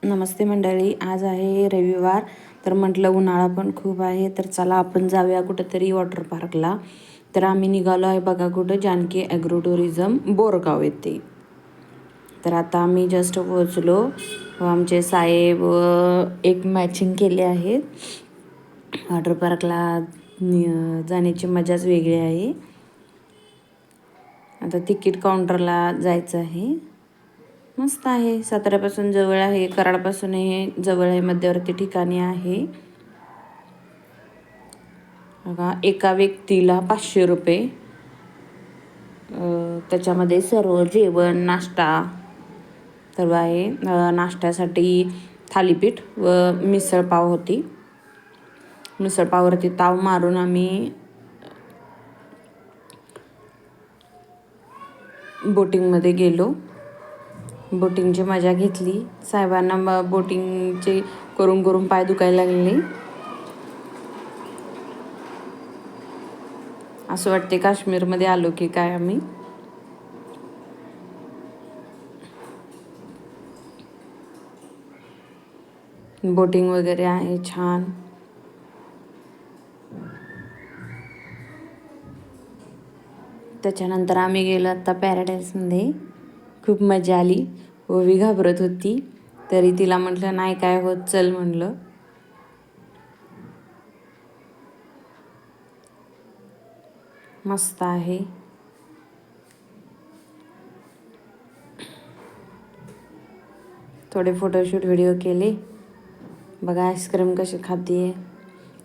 नमस्ते मंडळी, आज आहे रविवार. तर म्हटलं उन्हाळा पण खूप आहे, तर चला आपण जाऊया कुठेतरी वॉटर पार्कला. तर आम्ही निघालो आहे बघा कुठं, जानकी ॲग्रो टुरिझम बोरगाव येथे. तर आता आम्ही जस्ट पोहोचलो. आमचे साहेब एक मॅचिंग केले आहे. वॉटर पार्कला जाण्याची मजाच वेगळी आहे. आता तिकीट काउंटरला जायचं आहे. मस्त आहे, साताऱ्यापासून जवळ आहे, कराडपासून हे जवळ आहे, मध्यवर्ती ठिकाणी आहे. बघा, एका व्यक्तीला 500 रुपये. त्याच्यामध्ये सर्व जेवण, नाश्ता सर्व आहे. नाश्त्यासाठी थालीपीठ व मिसळपाव होती. मिसळपाववरती ताव मारून आम्ही बोटिंगमध्ये गेलो. बोटिंगची मजा घेतली. साहेबांना बोटिंगचे करून करून पाय दुखायला लागले. असं वाटते काश्मीरमध्ये आलो की काय आम्ही. बोटिंग वगैरे आहे छान. त्याच्यानंतर आम्ही गेलो आता पॅराडाईजमध्ये. खूप मजा आली. ओवी घाबरत होती, तरी तिला म्हटलं नाही काय होत, चल म्हणलं. मस्त आहे. थोडे फोटोशूट व्हिडिओ केले. बघा आईस्क्रीम कशी खाते.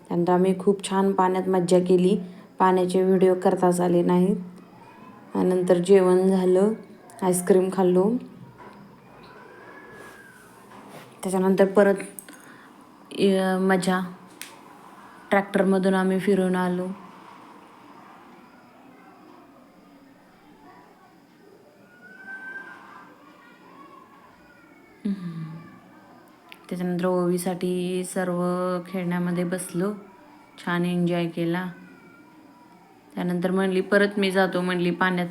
त्यानंतर आम्ही खूप छान पाण्यात मज्जा केली. पाण्याचे व्हिडिओ करताच आले नाहीत. त्यानंतर जेवण झालं, आईस्क्रीम खाल्लो. त्याच्यानंतर परत मजा. ट्रॅक्टरमधून आम्ही फिरून आलो. त्याच्यानंतर ओवीसाठी सर्व खेळण्यामध्ये बसलो, छान एन्जॉय केला. त्यानंतर म्हणली परत मी जातो, म्हणली पाण्यात